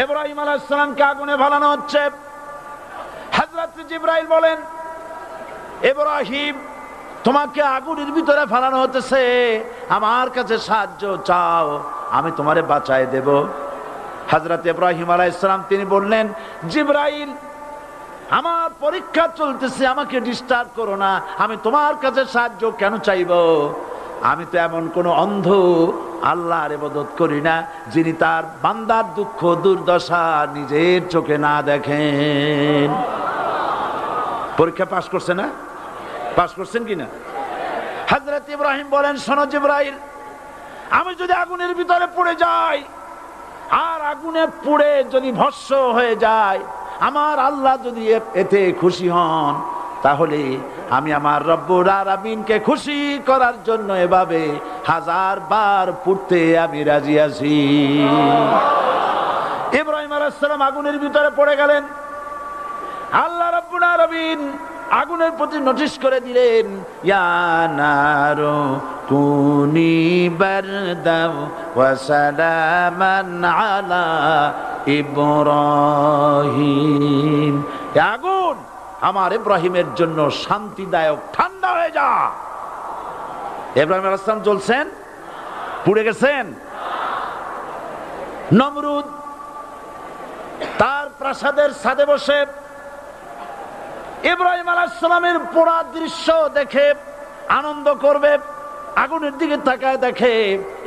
ইব্রাহিম আলাইহিস সালামকে আগুনে ফেলানো হচ্ছে। হযরত জিবরাইল বলেন, ইব্রাহিম তোমাকে আগুনের ভিতরে ফেলানো হতেছে, আমার কাছে সাহায্য চাও, আমি তোমারে বাঁচায় দেব। হযরত ইব্রাহিম আলাইহিস সালাম তিনি বললেন, জিবরাইল আমার পরীক্ষা চলতেছে, আমাকে ডিস্টার্ব করো না, আমি তোমার কাছে সাহায্য কেন চাইব? আমি তো এমন কোন অন্ধ আল্লাহর ইবাদত করি না যিনি তার বান্দার দুঃখ দুর্দশা নিজের চোখে না দেখেন। পরীক্ষা পাস করছে না? পাস করছেন কিনা? হযরত ইব্রাহিম বলেন, শোনো জিবরাইল, আমি যদি আগুনের ভিতরে পড়ে যাই আর আগুনে পুড়ে যদি ভস্ম হয়ে যায়, আমার আল্লাহ যদি এতে খুশি হন, তাহলে আমি আমার রব্বুল আলামিনকে খুশি করার জন্য এভাবে 1000 বার পুড়তে আমি রাজি আছি। ইব্রাহিম আলাইহিস সালাম আগুনের ভিতরে পড়ে গেলেন। আল্লাহ রাব্বুল আলামিন আগুনের প্রতি নোটিশ করে দিলেন, ইয়া নারু কুনি বারদাও ওয়া সালামান আলা ইব্রাহিম। আগুন আমার ইব্রাহিমের জন্য শান্তিদায়ক, ঠান্ডা হয়ে যা। ইব্রাহিম আলাইহিস সালাম জ্বলছেন, পুড়ে গেছেন। নমরুদ তার প্রাসাদের ছাদে বসে ইব্রাহিম আলাইহিস সালামের পোড়া দৃশ্য দেখে আনন্দ করবে, আগুনের দিকে তাকায় দেখে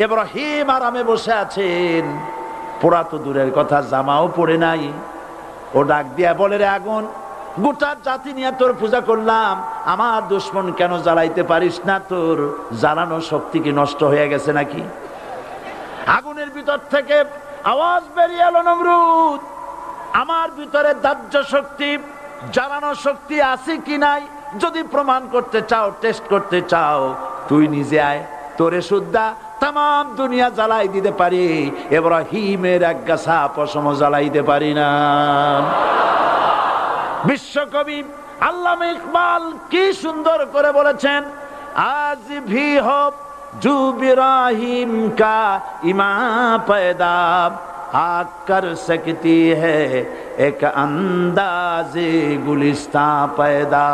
ইব্রাহিম আরামে বসে আছেন। পোড়া তো দূরের কথা, জামাও পড়ে নাই। ও ডাক দিয়া বলে, রে আগুন, গোটা জাতি নিয়ে তোর পূজা করলাম, আমার দুশমন কেন জ্বালাইতে পারিস না? তোর জ্বালানো শক্তি কি নষ্ট হয়ে গেছে নাকি? আগুনের ভিতর থেকে আওয়াজ বেরিয়ে এলো, নমরুদ, আমার ভিতরে দাহ্য শক্তি, জ্বালানো শক্তি আছে কি নাই যদি প্রমাণ করতে চাও, টেস্ট করতে চাও, তুই নিজে আয়, তোরে সুদ্ধা তাম দুনিয়া জ্বালাই দিতে পারি, ইব্রাহিমের এক গাছা পশম জ্বালাইতে পারি না। বিশ্বকবি আল্লামা ইকবাল কি সুন্দর করে বলেছেন, আজ ভি হো জু ইব্রাহিম কা ইমা पैदा आग कर सकती है एक अंदाजे गुलिस्तां पैदा।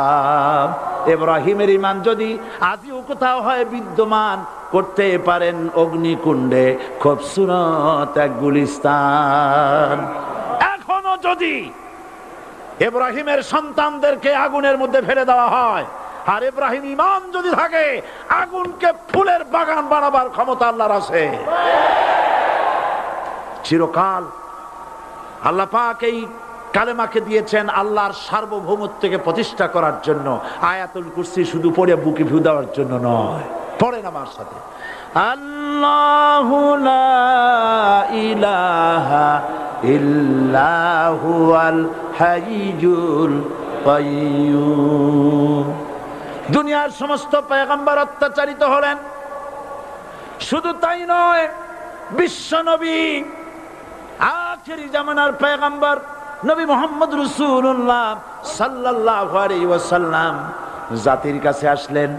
ইব্রাহিমের ঈমান যদি আজও কোথাও হয় বিদ্যমান, করতে পারেন অগ্নিকুণ্ডে খুবসুরত এক গুলিস্তান। এখনো যদি ইব্রাহিমের সন্তানদেরকে আগুনের মধ্যে ফেলে দেওয়া হয়, আর ইব্রাহিম ঈমান যদি থাকে, আগুনকে ফুলের বাগান বানাবার ক্ষমতা আল্লাহর আছে। চিরকাল আল্লাহ পাক এই কালেমাকে দিয়েছেন আল্লাহর সার্বভৌমত্বকে প্রতিষ্ঠা করার জন্য। আয়াতুল কুরসি শুধু পড়ে বুকে ফু দেওয়ার জন্য নয়। পড়েন আমার সাথে, আল্লাহু লা ইলাহা ইল্লা হুয়াল হাইয়ুল কাইয়্যুম। দুনিয়ার সমস্ত পয়গম্বর অত্যাচারিত হলেন, শুধু তাই নয়, বিশ্ব নবী আখেরি জামানার পয়গম্বর নবী মুহাম্মদ রাসূলুল্লাহ সাল্লাল্লাহু আলাইহি ওয়াসাল্লাম জাতির কাছে আসলেন।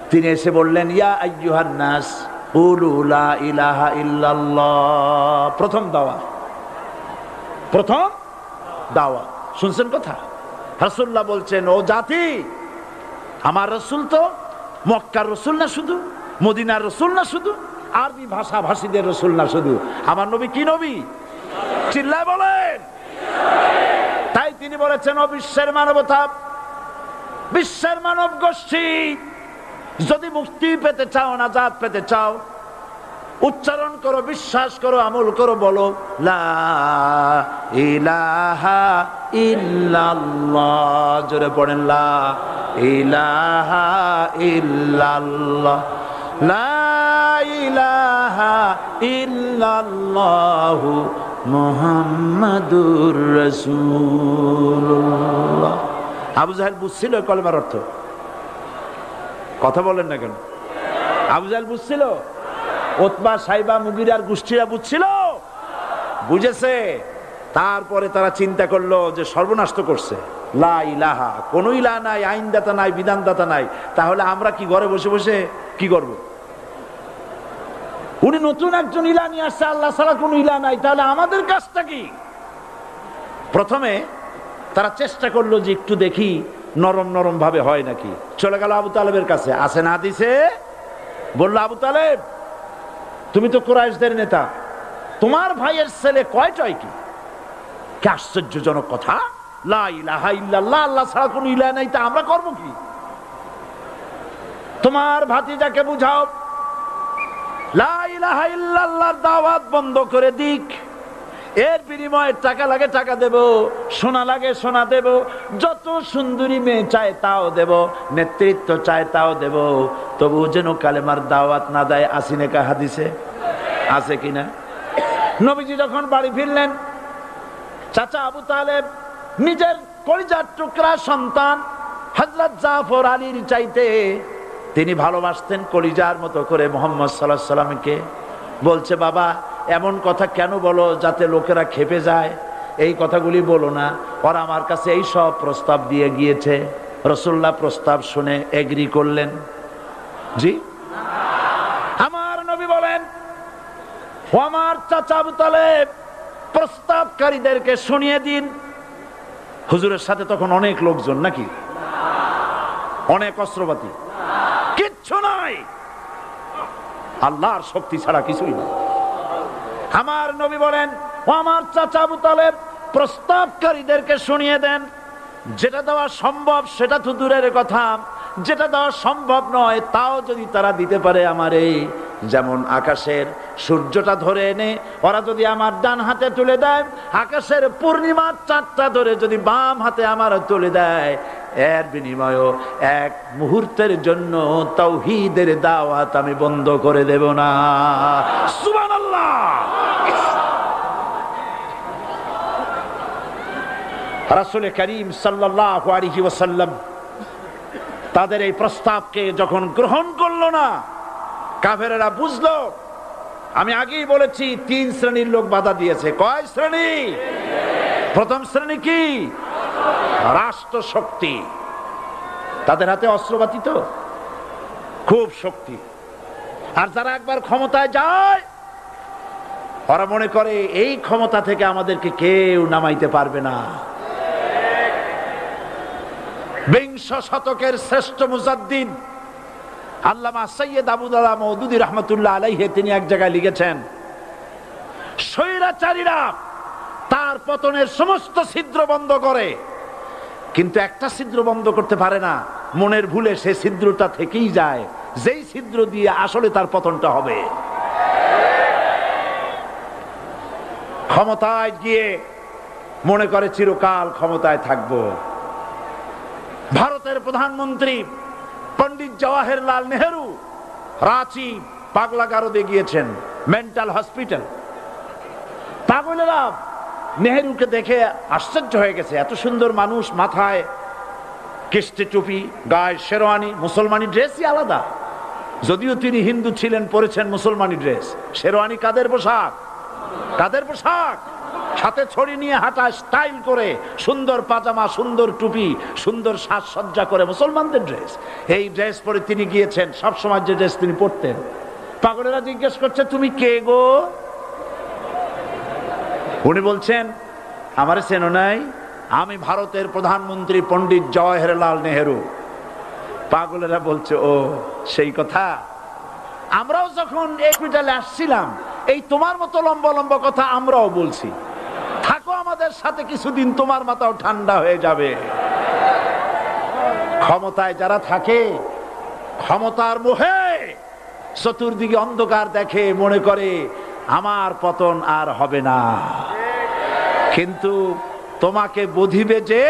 তিনি এসে বললেন, ইয়া আইয়ুহান নাস কুলু লা ইলাহা ইল্লাল্লাহ। প্রথম দাওয়া, প্রথম দাওয়া। শুনছেন কথা? রাসূলুল্লাহ বলছেন, ও জাতি, আমার রাসূল তো মক্কার রাসূল না শুধু, মদিনার রাসূল না শুধু, আরবি ভাষা ভাষীদের রাসূল না শুধু, আমার নবী কি নবী? চিল্লায় বলেন। তাই তিনি বলেছেন, ও বিশ্বের মানবতা, বিশ্বের মানব গোষ্ঠী, যদি মুক্তি পেতে চাও, নাজাত পেতে চাও, উচ্চারণ করো, বিশ্বাস করো, আমল করো, বলো লা ইলাহা ইল্লাল্লাহ। জোরে পড়েন, লা ইলাহা ইল্লাল্লাহ, লা ইলাহা ইল্লাল্লাহু মুহাম্মাদুর রাসূলুল্লাহ। আবু জাহেল বুঝছিল কলেমার অর্থ? কথা বলেন না কেন? আবু জাহেল বুঝছিল? উতবা, সাইবা, মুগিরার গোষ্ঠীরা বুঝছিল? বুঝেছে। তারপরে তারা চিন্তা করলো যে সর্বনাশ তো করছে, লা ইলাহা, কোন ইলাহ নাই, আইনদাতা নাই, বিধানদাতা নাই, তাহলে আমরা কি ঘরে বসে বসে কি করব? উনি নতুন একজন ইলা নিয়ে আসছে, আল্লাহ ছাড়া কোনো ইলা নাই, তাহলে আমাদের কাজটা কি? প্রথমে তারা চেষ্টা করলো যে একটু দেখি নরম নরম ভাবে হয় নাকি। চলে গেল আবু তালেবের কাছে, আসে না দিছে, বললো আবু তালেব তুমি তো কুরাইশদের নেতা, তোমার ভাইয়ের ছেলে কয়টাই কি? কি আশ্চর্যজনক কথা, লা ইলাহা ইল্লাল্লাহ, আল্লাহ ছাড়া কোনো ইলাহ নাই, তা আমরা করব কি? তোমার ভাতিজাকে বুঝাও লা ইলাহা ইল্লাল্লাহর দাওয়াত বন্ধ করে দিক, এর বিনিময়ে টাকা লাগে টাকা দেব, সোনা লাগে সোনা দেব, যত সুন্দরী মেয়ে চায় তাও দেব, নেতৃত্ব চায় তাও দেব, তবু যেন কালেমার দাওয়াত না দেয়। আসিনে কা হাদিসে আছে কিনা? নবীজি যখন বাড়ি ফিরলেন, চাচা আবু তালেব নিজের কলিজার টুকরা সন্তান হযরত জাফর আলীর চাইতে তিনি ভালোবাসতেন কলিজার মতো করে মুহাম্মদ সাল্লাল্লাহু আলাইহি সাল্লামকে। বলছে বাবা এমন কথা কেন বলো যাতে লোকেরা খেপে যায়, এই কথাগুলি বলো না, ওরা আমার কাছে এই সব প্রস্তাব দিয়ে গিয়েছে। রাসূলুল্লাহ প্রস্তাব শুনে এগ্রি করলেন? জি। আমার নবী বলেন ও আমার চাচা আবু তালেব প্রস্তাবকারীদেরকে শুনিয়ে দিন। হুজুরের সাথে তখন অনেক লোকজন নাকি, অনেক অস্ত্রপাতি, কিচ্ছু নাই, আল্লাহর শক্তি ছাড়া কিছুই না। আমার নবী বলেন ও আমার চাচা আবু তালেব প্রস্তাবকারীদেরকে শুনিয়ে দেন, যেটা দেওয়া সম্ভব সেটা তো দূরের কথা, যেটা দেওয়া সম্ভব নয় তাও যদি তারা দিতে পারে আমারে, যেমন আকাশের সূর্যটা ধরে এনে ওরা যদি আমার ডান হাতে তুলে দেয়, আকাশের পূর্ণিমার চাঁদটা ধরে যদি বাম হাতে আমার তুলে দেয়, এর বিনিময়ে এক মুহূর্তের জন্য তাওহীদের দাওয়াত আমি বন্ধ করে দেব না। সুবহানাল্লাহ। রাসূল করিম সাল্লাল্লাহু আলাইহি ওয়াসাল্লাম তাদের এই প্রস্তাবকে যখন গ্রহণ করলো না, কাফেরেরা বুঝলো, আমি আগেই বলেছি 3 শ্রেণীর লোক বাধা দিয়েছে। কয় শ্রেণী? প্রথম শ্রেণী কি? রাষ্ট্র শক্তি, তাদের হাতে অস্ত্রপাতি তো খুব শক্তি, আর যারা একবার ক্ষমতায় যায় ওরা মনে করে এই ক্ষমতা থেকে আমাদেরকে কেউ নামাইতে পারবে না। বিংশ শতকের শ্রেষ্ঠ মুজাদ্দিদ আল্লামা সৈয়দ আবুদুল্লাহ মওদুদী রাহমাতুল্লাহ আলাইহি তিনি এক জায়গায় লিখেছেন, স্বৈরাচারীরা তার পতনের সমস্ত ছিদ্র বন্ধ করে, কিন্তু একটা ছিদ্র বন্ধ করতে পারে না, মনের ভুলে সে ছিদ্রটা থেকেই যায়, যেই ছিদ্র দিয়ে আসলে তার পতনটা হবে। ক্ষমতায় গিয়ে মনে করে চিরকাল ক্ষমতায় থাকবো। ভারতের প্রধানমন্ত্রী পণ্ডিত জওয়াহরলাল নেহেরু রাঁচি পাগলাগারদে গিয়েছেন, মেন্টাল হসপিটাল। পাগলেরা নেহেরুকে দেখে আশ্চর্য হয়ে গেছে, এত সুন্দর মানুষ, মাথায় কিস্তি টুপি, গায়ে শেরওয়ানি, মুসলমানি ড্রেসই আলাদা, যদিও তিনি হিন্দু ছিলেন, পরেছেন মুসলমানি ড্রেস। শেরওয়ানি কাদের পোশাক? কাদের পোশাক? হাতে ছড়ি নিয়ে হাঁটা, স্টাইল করে, সুন্দর পাজামা, সুন্দর টুপি, সুন্দর সাজসজ্জা করে, মুসলমানদের ড্রেস। এই ড্রেস পরে তিনি গিয়েছেন, সবসময় যে ড্রেস তিনি পরতেন। পাগলেরা জিজ্ঞেস করছে তুমি কে গো? উনি বলছেন আমারে চেনো নাই, আমি ভারতের প্রধানমন্ত্রী পণ্ডিত জওয়াহরলাল নেহেরু। পাগলেরা বলছে ও সেই কথা, আমরাও যখন হসপিটালে আসছিলাম এই তোমার মতো লম্বা লম্বা কথা আমরাও বলছি, থাকো আমাদের সাথে কিছুদিন, তোমার মাথাও ঠান্ডা হয়ে যাবে। ক্ষমতায় যারা থাকে, ক্ষমতার মোহে চতুর্দিকে অন্ধকার দেখে, মনে করে আমার পতন আর হবে না। কিন্তু তোমাকে বুঝিবে যে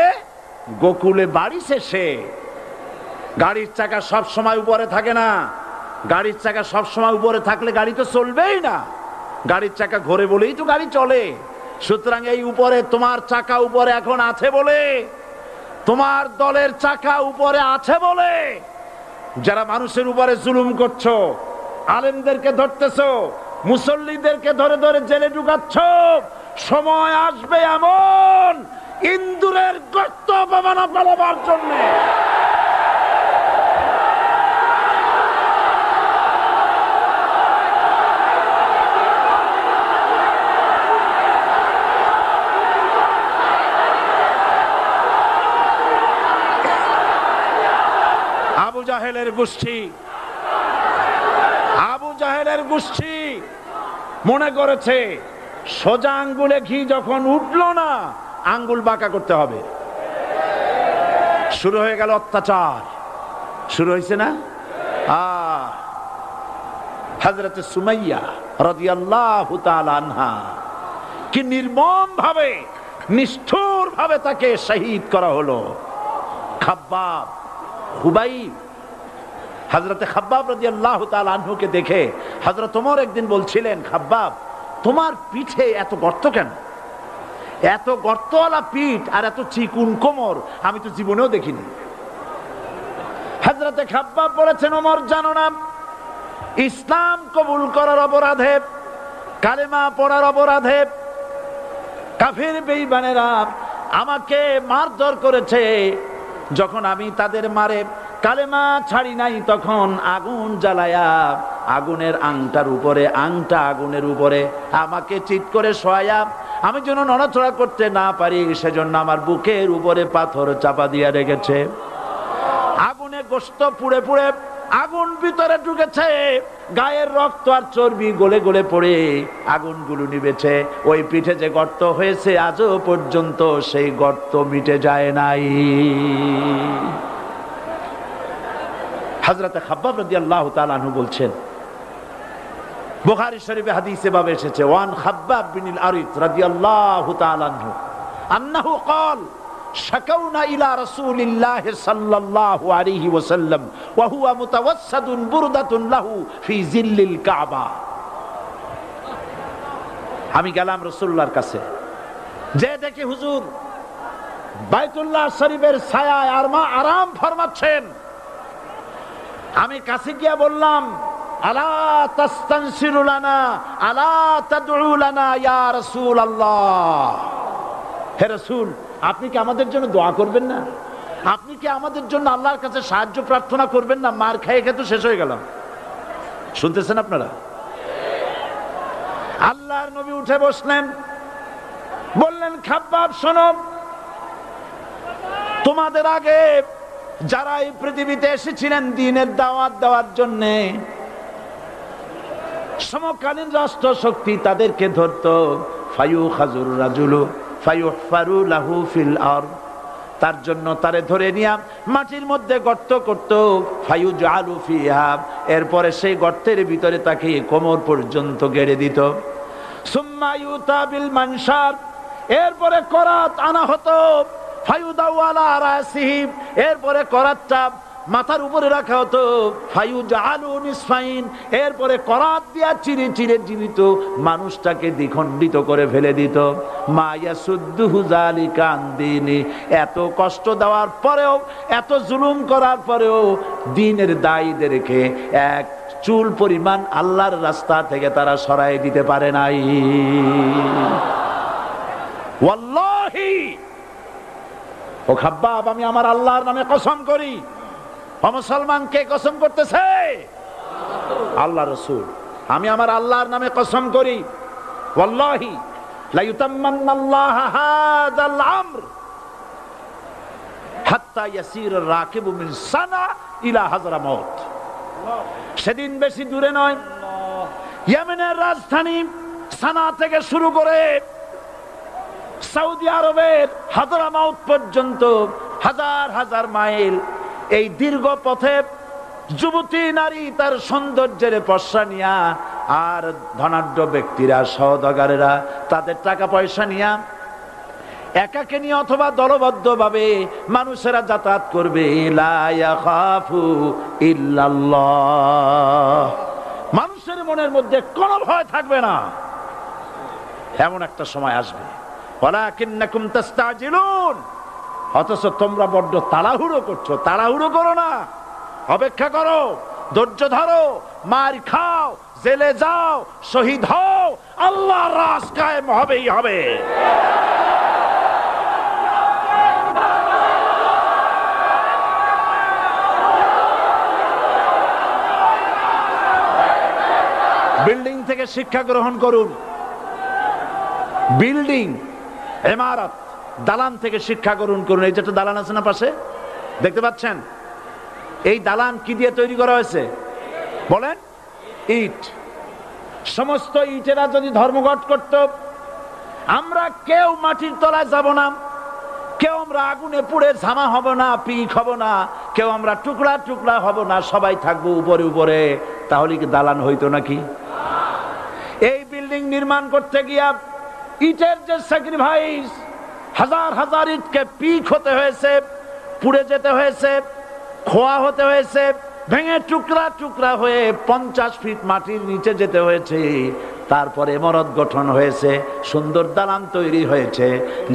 গোকুলে বাড়ি শেষে, গাড়ির চাকা সব সময় উপরে থাকে না, গাড়ির চাকা সব সময় উপরে থাকলে গাড়ি তো চলবেই না, গাড়ির চাকা ঘোরে বলেই তো গাড়ি চলে। সুতরাং এই উপরে তোমার চাকা উপরে এখন আছে বলে, তোমার দলের চাকা উপরে আছে বলে যারা মানুষের উপরে জুলুম করছো, আলেমদেরকে ধরতেছো, মুসল্লিদেরকে ধরে ধরে জেলে ঢুকাচ্ছ, সময় আসবে এমন ইন্দুরের গর্ত অপমানা পালাবার জন্য জাহেলের গোষ্ঠী, আবু জাহেলের গোষ্ঠী মনে করেছে সোজা আঙ্গুলে ঘি যখন উঠলো না, আঙ্গুল বাঁকা করতে হবে। শুরু হয়ে গেল অত্যাচার, শুরু হয়েছে না? হযরত সুমাইয়া রাদিয়াল্লাহু তাআলা আনহা কি নির্মম ভাবে, নিষ্ঠুর ভাবে তাকে শহীদ করা হলো। খাব্বাব, হুবাইব, হযরতে খাব্বাব রাদিয়াল্লাহু তাআলা আনহুকে দেখে হযরত ওমর একদিন বলছিলেন, খাব্বাব তোমার পিঠে এত গর্ত কেন? এত গর্তওয়ালা পিঠ আর এত চিকুন কোমর আমি তো জীবনেও দেখিনি। হযরতে খাব্বাব বলেছেন, ওমর জানো না, ইসলাম কবুল করার অপরাধে, কালেমা পড়ার অপরাধে কাফির বেঈমানেরা আমাকে মারধর করেছে। যখন আমি তাদের মারে কালেমা ছাড়ি নাই, তখন আগুন জ্বালায়া আগুনের আংটার উপরে, আংটা আগুনের উপরে আমাকে চিৎ করে শোয়ায়া, আমি যেন নড়াচড়া করতে না পারি সেজন্য আমার বুকের উপরে পাথর চাপা দিয়া রেখেছে। আগুনে গোশত পুড়ে পুড়ে আগুন ভিতরে ঢুকেছে, গায়ের রক্ত আর চর্বি গলে গলে পড়ে আগুনগুলো নিবেছে। ওই পিঠে যে গর্ত হয়েছে আজও পর্যন্ত সেই গর্ত মিটে যায় নাই। হযরত খাব্বাব রাদিয়াল্লাহু তাআলা আনহু বলছেন, বুখারী শরীফে হাদিসে ভাবে এসেছে, ওয়ান খাব্বাব বিন আরিত রাদিয়াল্লাহু তাআলা আনহু আন্নাহু ক্বাল শাকাউনা ইলা রাসূলিল্লাহি সাল্লাল্লাহু আলাইহি ওয়াসাল্লাম ওয়া হুয়া মুতাওয়াসসাদুন বুরদাতুন লাহু ফি জিল্লিল কাবা। আমি গেলাম রাসূলুল্লাহর কাছে, যে দেখি হুজুর বাইতুল্লাহ শরীফের ছায়ায় আরাম ফরমাচ্ছেন। আমি কাছে গিয়ে বললাম, আলা তাস্তানসিরু লানা আলা তাদউ লানা ইয়া রাসূলুল্লাহ, হে রাসূল আপনি কি আমাদের জন্য দোয়া করবেন না? আপনি কি আমাদের জন্য আল্লাহর কাছে সাহায্য প্রার্থনা করবেন না? মার খেয়ে খেয়ে তো শেষ হয়ে গেলাম। শুনতেছেন আপনারা? আল্লাহর নবী উঠে বসলেন, বললেন, খাব্বাব শোনো, তোমাদের আগে যারা এই পৃথিবীতে এসেছিলেন দ্বীনের দাওয়াত দেওয়ার জন্য, সমকালীন রাষ্ট্র শক্তি তাদেরকে ধরতো, ফায়ুখাজুর রাজুলু ফায়ুহফারু লাহু ফিল আরদ, তার জন্য তারে ধরে নিয়া মাটির মধ্যে গর্ত করত, ফায়ুজআলু ফিহা, এরপরে সেই গর্তের ভিতরে তাকে কোমর পর্যন্ত গেড়ে দিত। সুম্মা ইউতা বিল মানশার, এরপরে করাত আনা হতো, ফায়ুদাউ আলা রাসিহি, এরপরে করাতটা মাথার উপরে রাখা হতো, ফায়ুজআলু নিসফাইন, এরপরে করাত দিয়া চিরে চিরে জীবিত মানুষটাকে দ্বিখণ্ডিত করে ফেলে দিত। মা ইয়াসুদ্দুহু যালিকা আন দীনি, এত কষ্ট দেওয়ার পরেও, এত জুলুম করার পরেও দ্বীনের দায়ীদেরকে এক চুল পরিমাণ আল্লাহর রাস্তা থেকে তারা সরাই দিতে পারে নাই। ওয়াল্লাহি, ও খাব্বাব, আমি আমার আল্লাহর নামে কসম করি। মুসলমান কে কসম করতেছে? আল্লাহ রাসূল। আমি আমার আল্লাহর নামে কসম করি, ওয়াল্লাহি লা ইউতাম্মান্নাল্লাহু হাযাল আমর হাত্তা ইয়াসির রাকিবু মিন সানা ইলা হাজরামাউত। সেদিন বেশি দূরে নয়, ইয়েমেনের রাজধানী সানা থেকে শুরু করে সৌদি আরবের হাজরামাউত পর্যন্ত হাজার হাজার মাইল, এই দীর্ঘ পথে যুবতী নারী তার সৌন্দর্যের পশ্চা নিয়া, আর ধনাঢ্য ব্যক্তিরা সওদাগরেরা তাদের টাকা পয়সা নিয়া একাকে নিয়ে অথবা দলবদ্ধ ভাবে মানুষেরা যাতায়াত করবে। লা ইয়াখাফু ইল্লাল্লাহ, মানুষের মনের মধ্যে কোনো ভয় থাকবে না। এমন একটা সময় আসবে, ওয়ালাকিন্নাকুম তাস্তাজিলুন, অথচ তোমরা বড্ড তাড়াহুড়ো করছো। তাড়াহুড়ো করো না, অপেক্ষা করো, ধৈর্য ধরো, মার খাও, জেলে যাও, শহীদ হও, আল্লাহর রাজ কায়েম হবেই হবে। বিল্ডিং থেকে শিক্ষা গ্রহণ করুন, বিল্ডিং, ইমারত, দালান থেকে শিক্ষা গ্রহণ করুন। এই যেটা দালান আছে না পাশে, দেখতে পাচ্ছেন? এই দালান কি দিয়ে তৈরি করা হয়েছে বলেন? ইট। সমস্ত ইটেরা যদি ধর্মঘট করত, আমরা কেউ মাটির তলায় যাব না, কেউ আমরা আগুনে পুড়ে ঝামা হব না, পিক হব না, কেউ আমরা টুকরা টুকরা হব না, সবাই থাকবো উপরে উপরে, তাহলে কি দালান হইতো নাকি? এই বিল্ডিং নির্মাণ করতে গিয়া ইটের যে স্যাক্রিফাইস, হাজার হাজার ইটকে পিক হতে হয়েছে, পুড়ে যেতে হয়েছে, খোয়া হতে হয়েছে, ভেঙে টুকরা টুকরা হয়ে 50 ফিট মাটির নিচে যেতে হয়েছে, তারপরে ইমারত গঠন হয়েছে, সুন্দর দালান তৈরি হয়েছে।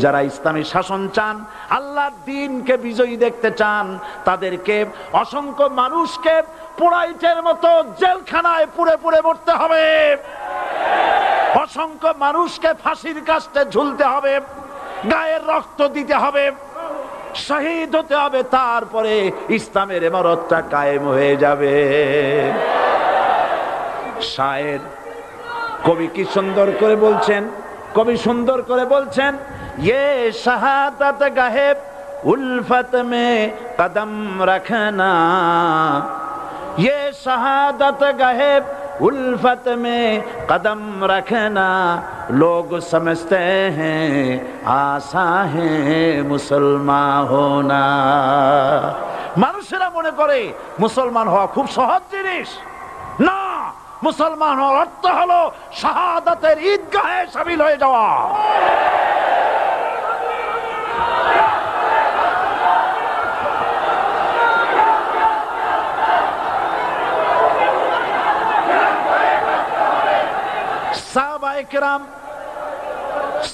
যারা ইসলামী শাসন চান, আল্লাহর দ্বীনকে বিজয়ী দেখতে চান, তাদেরকে অসংখ্য মানুষকে পোড়া ইটের মতো জেলখানায় পুড়ে পুড়ে মরতে হবে, অসংখ্য মানুষকে ফাঁসির কাস্টে ঝুলতে হবে, গায়ের রক্ত দিতে হবে, শহীদ হতে হবে, তারপরে ইসলামের ইমারতটা কায়েম হয়ে যাবে। শায়ের কবি কি সুন্দর করে বলছেন, কবি সুন্দর করে বলছেন, ये शहादत गाहे उल्फत में कदम रखना, ये शहादत गाहे उल्फत में कदम रखना, लोग समझते हैं आसा है मुसलमान होना। মানুষেরা মনে করে মুসলমান হওয়া খুব সহজ জিনিস। না, মুসলমান হওয়ার অর্থ হলো শাহাদাতের ঈদগাহে শামিল হয়ে যাওয়া।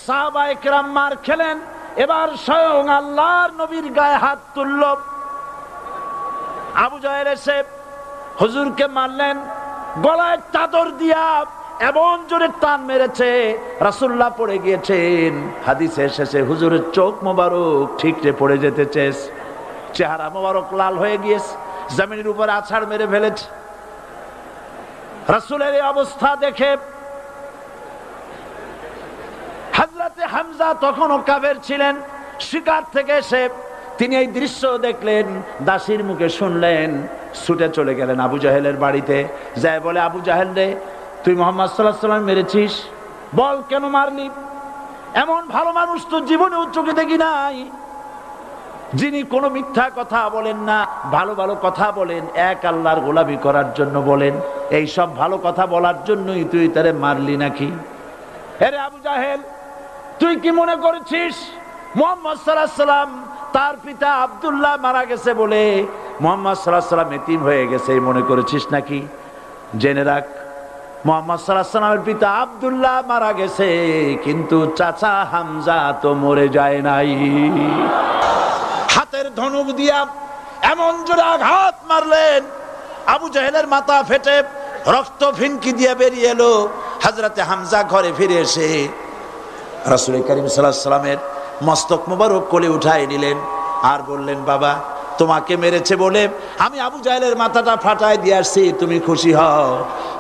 সাহাবায়ে কেরাম মার খেলেন, এবার স্বয়ং আল্লাহর নবীর গায়ে হাত তুলল। আবু জাহেল এসে হুজুরকে মারলেন, গলায় চাদর দিয়া এমন জোরে টান মেরেছে, রাসূলুল্লাহ পড়ে গিয়েছেন। হাদিসে এসেছে হুজুরের চোখ মোবারক ঠিকরে পড়ে যেতেছে, চেহারা মোবারক লাল হয়ে গিয়েছে, জমিনের উপরে আছাড় মেরে ফেলেছে। রাসূলের এই অবস্থা দেখে হযরতে হামজা তখনও কাফের ছিলেন, শিকার থেকে এসে তিনি এই দৃশ্য দেখলেন, দাসীর মুখে শুনলেন, ছুটে চলে গেলেন আবু জাহেলের বাড়িতে। যায় বলে, আবু জাহেল রে, তুই মুহাম্মদ সাল্লাল্লাহু আলাইহি ওয়াসাল্লাম মেরেছিস, বল কেন মারলি? এমন ভালো মানুষ তো জীবনে চোখে দেখি নাই, যিনি কোনো মিথ্যা কথা বলেন না, ভালো ভালো কথা বলেন, এক আল্লাহর গোলামি করার জন্য বলেন, এই সব ভালো কথা বলার জন্যই তুই তারে মারলি নাকি? আরে আবু জাহেল, তুই কি মনে করেছিস মুহাম্মদ সাল্লাল্লাহু আলাইহি ওয়াসাল্লাম তার পিতা আব্দুল্লাহ মারা গেছে বলে মুহাম্মদ সাল্লাল্লাহু আলাইহি ওয়াসাল্লাম এতিম হয়ে গেছে মনে করেছিস নাকি? জেনে রাখ, মুহাম্মদ সাল্লাল্লাহু আলাইহি ওয়াসাল্লামের পিতা আব্দুল্লাহ মারা গেছে, কিন্তু চাচা হামজা তো মরে যায় নাই। হাতের ধনুক দিয়া এমন জোরে আঘাত মারলেন, আবু জাহেলের মাথা ফেটে রক্ত ফিনকি দিয়ে বেরিয়ে এলো। হযরতে হামজা ঘরে ফিরে এসে রাসূল করিম সাল্লাল্লাহু আলাইহি ওয়াসাল্লামের মস্তক মোবারক কোলে উঠায় নিলেন আর বললেন, বাবা, তোমাকে মেরেছে বলে আমি আবু জাহেলের মাথাটা ফাটাই দিয়ে আসছি, তুমি খুশি হও।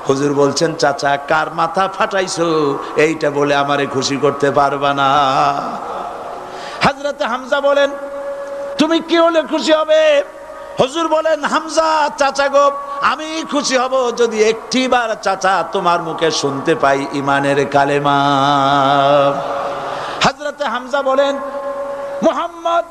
হুজুর বলছেন, চাচা, কার মাথা ফাটাইছো এইটা বলে আমারে খুশি করতে পারবা না। হযরতে হামজা বলেন, তুমি কি হলে খুশি হবে? হুজুর বলেন, হামজা চাচা গো, আমি খুশি হব যদি একটিবার চাচা তোমার মুখে শুনতে পাই ঈমানের কালেমা। হযরতে হামজা বলেন, মুহাম্মদ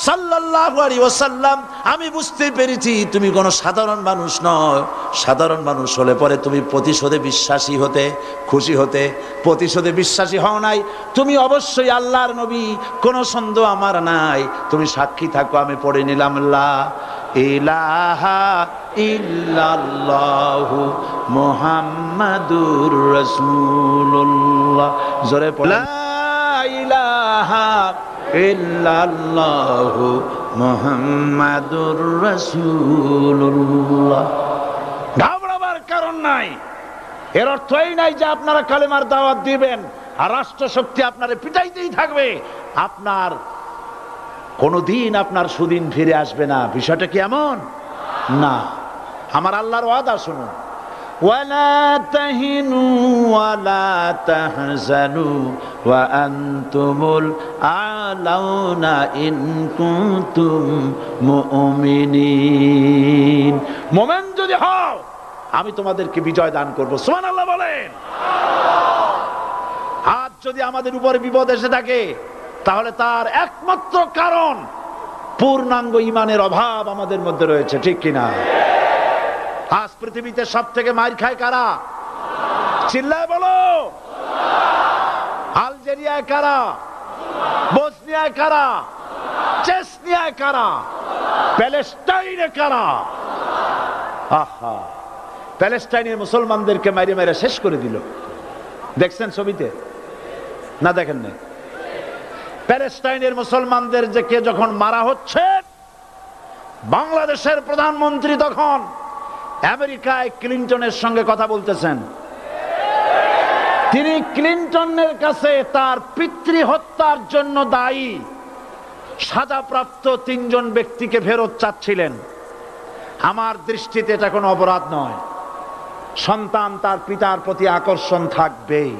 সাল্লাল্লাহু আলাইহি ওয়াসাল্লাম, আমি বুঝতে পেরেছি তুমি কোনো সাধারণ মানুষ নয়। সাধারণ মানুষ হলে পরে তুমি প্রতিশোধে বিশ্বাসী হতে, খুশি হতে। প্রতিশোধে বিশ্বাসী হও নাই, তুমি অবশ্যই আল্লাহর নবী, কোনো সন্দেহ আমার নাই। তুমি সাক্ষী থাকো, আমি পড়ে নিলাম, লা ইলাহা ইল্লাল্লাহু মুহাম্মাদুর রাসূলুল্লাহ। জোরে পড়ে, লা ইলাহা ইল্লাল্লাহু মুহাম্মাদুর রাসূলুল্লাহ। ঘাবড়াবার কারণ নাই। এর অর্থ এই নাই যে আপনারা কালেমার দাওয়াত দিবেন আর রাষ্ট্র শক্তি আপনারে পিটাইতেই থাকবে, আপনার কোনদিন আপনার সুদিন ফিরে আসবে না। বিষয়টা কি এমন না? আমার আল্লাহর ওয়াদা শুনুন, ওয়ালা তাহিনু ওয়ালা তাহজানু ওয়া আনতুমুল আলাউনা ইন কুনতুম মুমিনিন। মুমিন যদি হও আমি তোমাদেরকে বিজয় দান করব। সুবহানাল্লাহ বলেন। আজ যদি আমাদের উপরে বিপদ এসে থাকে তাহলে তার একমাত্র কারণ পূর্ণাঙ্গ ঈমানের অভাব আমাদের মধ্যে রয়েছে, ঠিক কিনা? আজ পৃথিবীতে সব থেকে মার খায় কারা? চিল্লায় বলো। আলজেরিয়ায় কারা? বসনিয়ায় কারা? চেচনিয়ায় কারা? প্যালেস্টাইনে কারা? আহা, প্যালেস্টাইনের মুসলমানদেরকে মাইরে মেরে শেষ করে দিল। দেখছেন ছবিতে না? দেখেন না? প্যালেস্টাইনের মুসলমানদের যে কে যখন মারা হচ্ছে, বাংলাদেশের প্রধানমন্ত্রী তখন আমেরিকায় ক্লিনটনের সঙ্গে কথা বলতেছেন। তিনি ক্লিনটনের কাছে তার পিতৃ হত্যার জন্য দায়ী সাজাপ্রাপ্ত 3 জন ব্যক্তিকে ফেরত চাচ্ছিলেন। আমার দৃষ্টিতে এটা কোনো অপরাধ নয়। সন্তান তার পিতার প্রতি আকর্ষণ থাকবেই।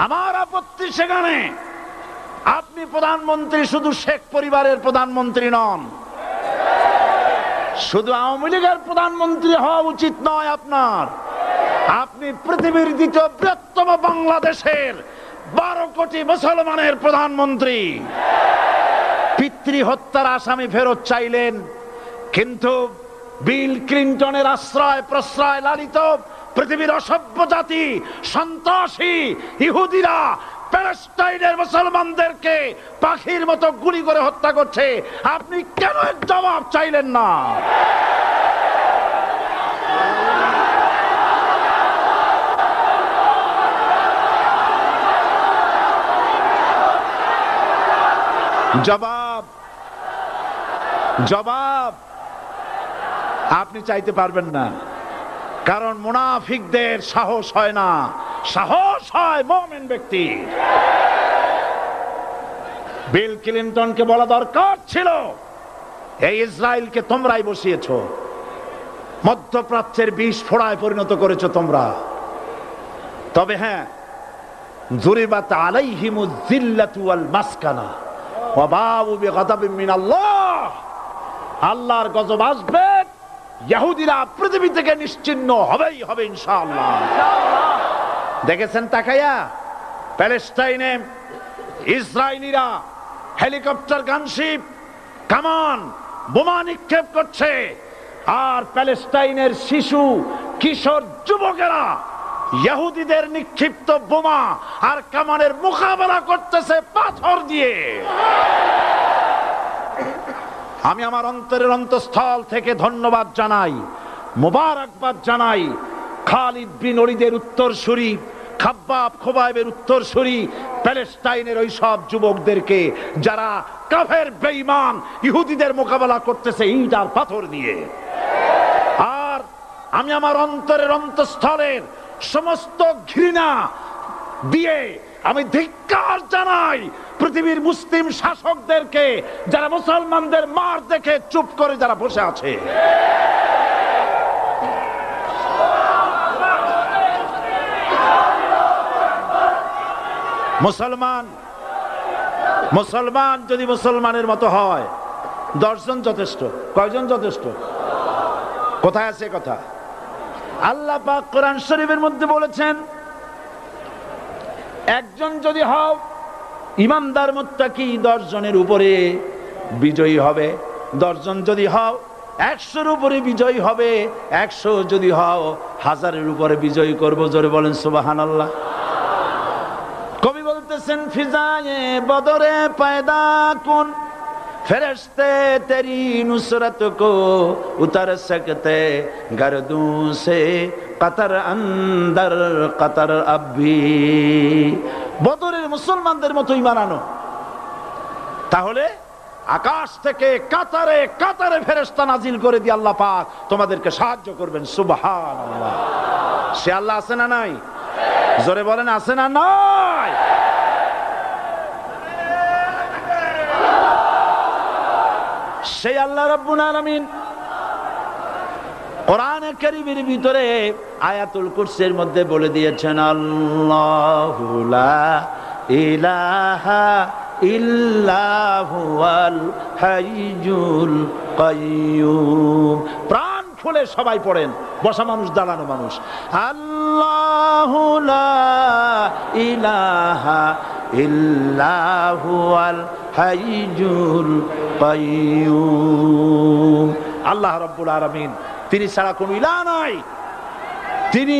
আমার আপত্তি সেখানে আপনি প্রধানমন্ত্রী শুধু শেখ পরিবারের প্রধানমন্ত্রী নন, শুধু আওয়ামী লীগের প্রধানমন্ত্রী হওয়া উচিত নয় আপনার। আপনি পৃথিবীর দ্বিতীয় বৃহত্তম বাংলাদেশের 12 কোটি মুসলমানের প্রধানমন্ত্রী। পিতৃ হত্যার আসামি ফেরত চাইলেন, কিন্তু বিল ক্লিনটনের আশ্রয় প্রশ্রয় লালিত পৃথিবীর অসভ্য জাতি সন্ত্রাসী ইহুদিরা প্যালেস্টাইনের মুসলমানদেরকে পাখির মতো গুলি করে হত্যা করছে। আপনি কেন এর জবাব চাইলেন না? জবাব জবাব আপনি চাইতে পারবেন না, কারণ মুনাফিকদের সাহস হয় না, সাহস হয় মুমিন ব্যক্তি। বিল ক্লিনটনকে বলা দরকার ছিল, এই ইসরায়েলকে তোমরাই বসিয়েছো, মধ্যপ্রাচ্যের বিষ ফোড়ায় পরিণত করেছো তোমরা। তবে হ্যাঁ, যুরিবাত আলাইহিমুয যিল্লাতু ওয়াল মাসকানা ওয়া বাউ বিগাদাবিন মিনাল্লাহ। আল্লাহর গজব আসবে, ইহুদিরা পৃথিবী থেকে নিশ্চিহ্ন হবেই হবে ইনশাআল্লাহ। দেখেছেন তাকায়া প্যালেস্টাইনে ইসরায়েলিরা হেলিকপ্টার, গানশিপ, কামান, বোমা নিক্ষেপ করছে, আর প্যালেস্টাইনের শিশু কিশোর যুবকেরা ইহুদিদের নিক্ষিপ্ত বোমা আর কামানের মোকাবেলা করতেছে পাথর দিয়ে। আমি আমার অন্তরের অন্তঃস্থল থেকে ধন্যবাদ জানাই, মোবারকবাদ জানাই খালিদ বিন ওলীদের উত্তরসূরি, খাব্বাব খোবাইবের উত্তরসূরি প্যালেস্টাইনের ওই সব যুবকদেরকে যারা কাফের বেঈমান ইহুদিদের মোকাবেলা করতেছে ইট আর পাথর দিয়ে। আর আমি আমার অন্তরের অন্তঃস্থলের সমস্ত ঘৃণা দিয়ে আমি ধিক্কার জানাই পৃথিবীর মুসলিম শাসকদেরকে, যারা মুসলমানদের মার দেখে চুপ করে যারা বসে আছে। মুসলমান যদি মুসলমানের মতো হয়, 10 জন যথেষ্ট। কয়জন যথেষ্ট? কোথায় আছে কথা? আল্লাহ পাক কোরআন শরীফের মধ্যে বলেছেন, একজন যদি হও ইমানদার মুত্তাকি 10 জনের উপরে বিজয়ী হবে। 10 জন যদি হও 100-এর উপরে বিজয়ী হবে। 100 যদি হও 1000-এর উপরে বিজয়ী করব। জোরে বলেন সুবহানাল্লাহ। কবি বলতেছেন, ফিজায়ে বদরে পয়দা কুন ফেরেশতে তেরি নুসরত কো উতার সকতে গর্দু সে কতর অন্দর কতর আবি। বদরের মুসলমানদের মতো ঈমান আনো, তাহলে আকাশ থেকে কাতারে কাতারে ফেরেশতা নাজিল করে দিয়ে আল্লাহ পাক তোমাদেরকে সাহায্য করবেন। সুবহানাল্লাহ। সে আল্লাহ আছে না নাই? জোরে বলেন, আছে না নাই? সেই আল্লাহ রাব্বুল আলামিন কোরআনে কারীমের ভিতরে আয়াতুল কুরসির মধ্যে বলে দিয়েছেন আল্লাহু লা ইলাহা ইল্লা হুয়াল হাইয়ুল কাইয়্যুম। প্রাণ খুলে সবাই পড়েন, বসা মানুষ দাঁড়ানো মানুষ। আল্লাহু লা ইলাহা ইল্লা হুয়াল হাইয়ুল কাইয়্যুম। আল্লাহ রাব্বুল আলামিন, তিনি ছাড়া কোনো ইলাহ নাই, তিনি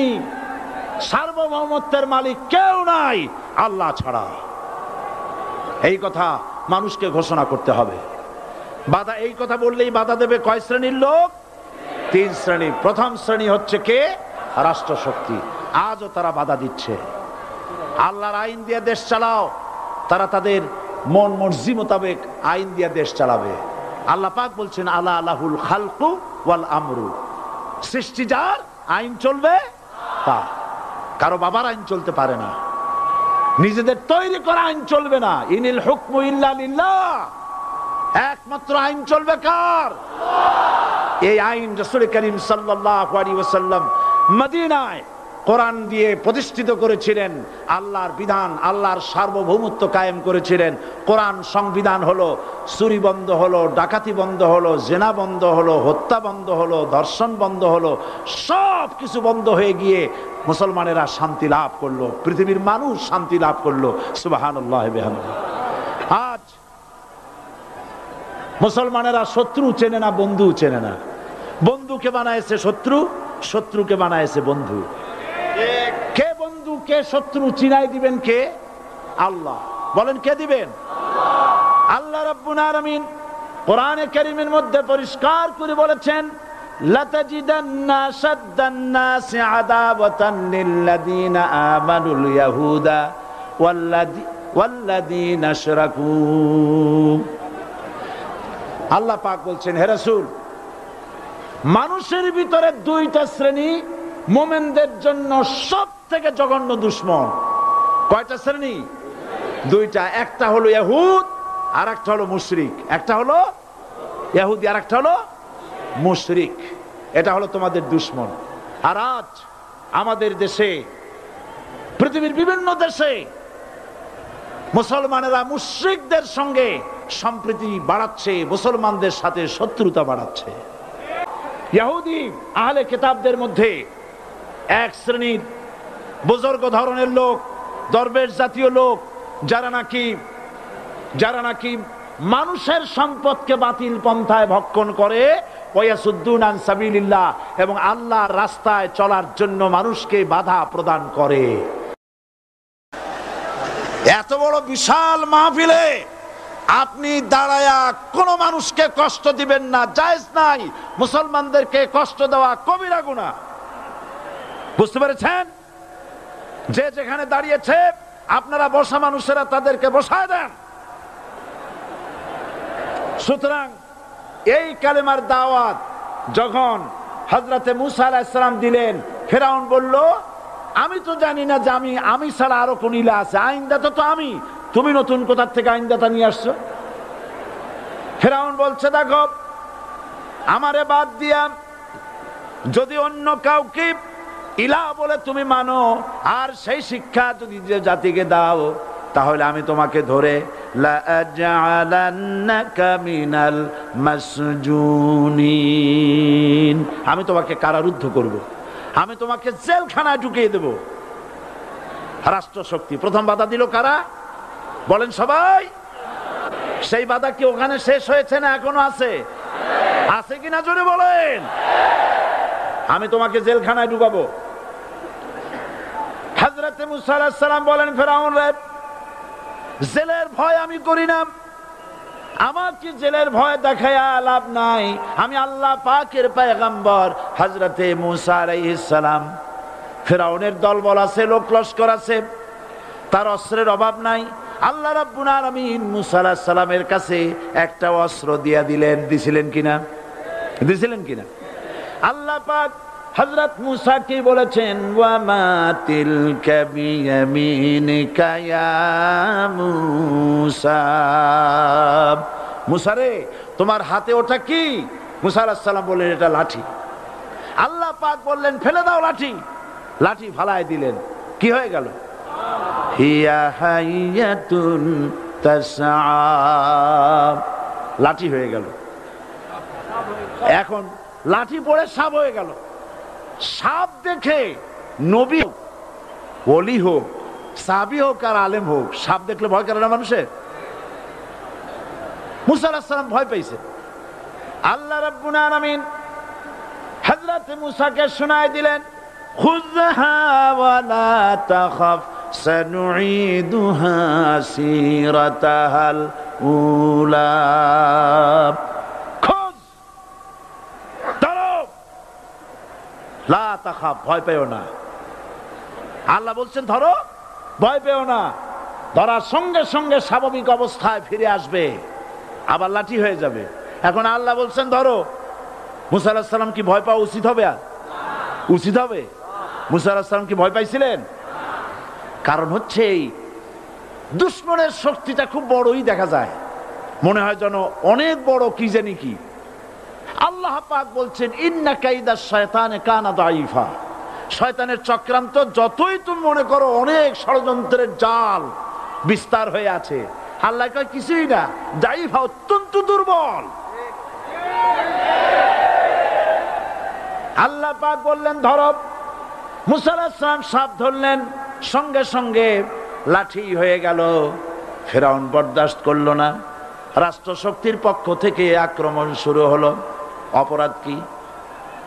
সার্বভৌমত্বের মালিক, কেউ নাই আল্লাহ ছাড়া। এই কথা মানুষকে ঘোষণা করতে হবে। বাধা, এই কথা বললেই বাধা দেবে কয় শ্রেণীর লোক? 3 শ্রেণী। প্রথম শ্রেণী হচ্ছে কে? রাষ্ট্রশক্তি। আজও তারা বাধা দিচ্ছে। আল্লাহর আইন দিয়ে দেশ চালাও, তারা তাদের মন মর্জি মোতাবেক আইন দিয়ে দেশ চালাবে। আল্লাহ পাক বলছেন আলা আলাহুল খালকু ওয়াল আমরু, সৃষ্টি যার, আইন চলবে তার। কারো বাবার আইন চলতে পারে না, নিজেদের তৈরি করা আইন চলবে না। ইনিল হুকমু ইল্লা লিল্লাহ, একমাত্র আইন চলবে কার? এই আইন রাসূল করিম সাল্লাল্লাহু আলাইহি ওয়াসাল্লাম মদিনায় কোরআন দিয়ে প্রতিষ্ঠিত করেছিলেন। আল্লাহর বিধান, আল্লাহর সার্বভৌমত্ব কায়েম করেছিলেন। কোরআন সংবিধান হলো, চুরি বন্ধ হলো, ডাকাতি বন্ধ হলো, জেনা বন্ধ হলো, হত্যা বন্ধ হলো, ধর্ষণ বন্ধ হলো, সব কিছু বন্ধ হয়ে গিয়ে মুসলমানেরা শান্তি লাভ করলো, পৃথিবীর মানুষ শান্তি লাভ করলো। সুবহানাল্লাহি ওয়া বিহামদিহি। আজ মুসলমানেরা শত্রু চেনে না, বন্ধু চেনে না। বন্ধুকে বানায়েছে শত্রু, শত্রুকে বানায়েছে বন্ধু। কে বন্ধু কে শত্রু চিনাই দিবেন কে? আল্লাহ। বলেন কে দিবেন? আল্লাহ রাব্বুল আলামিন কোরআনে কারীমের মধ্যে পরিষ্কার করে বলেছেন লাতাজিদান্না শাদ্দান নাসি আদাওয়াতান লিল্লাযীনা আমানুল ইয়াহুদা ওয়াল্লাযীনা আশরাকু। আল্লাহ পাক বলছেন, হে রাসূল, মানুষের ভিতরে 2টা শ্রেণী মুমিনদের জন্য সব থেকে জঘন্য দুশমন। কয়টা শ্রেণী? 2টা। একটা হলো ইহুদ, আর একটা হলো মুশরিক। একটা হলো ইহুদি, আর একটা হলো মুশরিক। এটা হলো তোমাদের দুশমন। আর আজ আমাদের দেশে, পৃথিবীর বিভিন্ন দেশে মুসলমানেরা মুশরিকদের সঙ্গে সম্প্রীতি বাড়াচ্ছে, মুসলমানদের সাথে শত্রুতা বাড়াচ্ছে। ইহুদি আহলে কিতাবদের মধ্যে এক শ্রেণীর বুজুর্গ ধরনের লোক, দরবেশ জাতীয় লোক, যারা নাকি মানুষের সম্পদকে বাতিল পন্থায় ভক্ষণ করে, ওয়াসুদ্দুন আন সাবিলিল্লাহ, এবং আল্লাহর রাস্তায় চলার জন্য মানুষকে বাধা প্রদান করে। এত বড় বিশাল মাহফিলে আপনি দাঁড়ায়া কোনো মানুষকে কষ্ট দিবেন না, জায়েজ নাই। মুসলমানদেরকে কষ্ট দেওয়া কবিরা গুনাহ। বুঝতে পেরেছেন? যে যেখানে দাঁড়িয়েছে আপনারা বসা মানুষেরা তাদেরকে বসায় দেন। সুতরাং এই কালেমার দাওয়াত যখন হযরতে মুসা আলাইহিস সালাম দিলেন, ফেরাউন বলল, আমি তো জানি না যে আমি ছাড়া আরো কোন ইলাহ আছে, আইনদাতা তো আমি, তুমি নতুন কোথা থেকে আইনদাতা নিয়ে আসছো? ফেরাউন বলছে, দেখো, আমারে বাদ দিয়া যদি অন্য কাউকে ইলাহ বলে তুমি মানো, আর সেই শিক্ষা যদি যে জাতিকে দাও, তাহলে আমি তোমাকে ধরে লাআজআলান্নাকা মিনাল মাসজুনিন, আমি তোমাকে কারারুদ্ধ করব, আমি তোমাকে জেলখানায় ঢুকিয়ে দেব। রাষ্ট্রশক্তি প্রথম বাধা দিল কারা? বলেন সবাই। সেই বাধা কি ওখানে শেষ হয়েছে না এখনো আছে? আছে কিনা জোরে বলেন। আমি তোমাকে জেলখানায় ঢুকাবো। হযরতে মুসা আলাইহিস সালাম বলেন, ফেরাউন রে, জেলের ভয় আমি করি না, আমাকে জেলের ভয় দেখায়া লাভ নাই। আমি আল্লাহ পাকের পয়গম্বর হযরতে মুসা আলাইহিস সালাম। ফেরাউনের দলবল আছে, লোক লস্কর আছে, তার অস্ত্রের অভাব নাই। আল্লাহ রাব্বুল আলামিন মুসা আলাইহিস সালামের কাছে একটা অস্ত্র দিয়া দিলেন। দিছিলেন কিনা? আল্লাহ পাক হযরত মুসা কি বলেছেন, ওয়া মা তিলকা বিয়ামিনিকা ইয়া মুসা, মুসা রে, তোমার হাতে ওটা কি? মুসা আলাইহিস সালাম বললেন, এটা লাঠি। আল্লাহ পাক বললেন ফেলে দাও লাঠি, লাঠি ফালায় দিলেন, কি হয়ে গেল? হিয়া হাইয়াতুন তাসআ, লাঠি হয়ে গেল। এখন লাঠি পড়ে সাপ হয়ে গেল। সাপ দেখে নবী হোক, ওলি হোক, সাহাবী হোক আর আলেম হোক, সাপ দেখলে ভয় করে না মানুষের? মুসা আলাইহিস সালাম ভয় পাইছে। আল্লাহ রাব্বুল আলামিন হযরত মুসাকে শোনায় দিলেন, খুযহা ওয়া লা তাখাফ সানুঈদুহা সিরাতাহাল উলা, খোঁজ, ধরো, লা তাখাফ, ভয় পেও না। আল্লাহ বলছেন ধরো, ভয় পেও না। ধরার সঙ্গে সঙ্গে স্বাভাবিক অবস্থায় ফিরে আসবে, আবার লাঠি হয়ে যাবে। এখন আল্লাহ বলছেন ধরো, মুসা আলাইহিস সালাম কি ভয় পাওয়া উচিত হবে? উচিত হবে? মুসা আলাইহিস সালাম কি ভয় পাইছিলেন? কারণ হচ্ছে এই দুশমনের শক্তিটা খুব বড়ই দেখা যায়, মনে হয় যেন অনেক বড়, কি জানি কি। আল্লাহ পাক বলছেন ইন্না কাইদা শায়তানে কানা দাঈফা, শয়তানের চক্রান্ত যতই তুমি মনে করো অনেক ষড়যন্ত্রের জাল বিস্তার হয়ে আছে, আল্লাহ কয় কিছুই না, দাঈফা, অত্যন্ত দুর্বল। আল্লাহ পাক বললেন ধরো, মুসা আলাইহিস সালাম সাপ ধরলেন, সঙ্গে সঙ্গে লাঠি হয়ে গেল। ফেরাউন বরদাস্ত করলো না, রাষ্ট্রশক্তির পক্ষ থেকে আক্রমণ শুরু হলো। অপরাধ কি?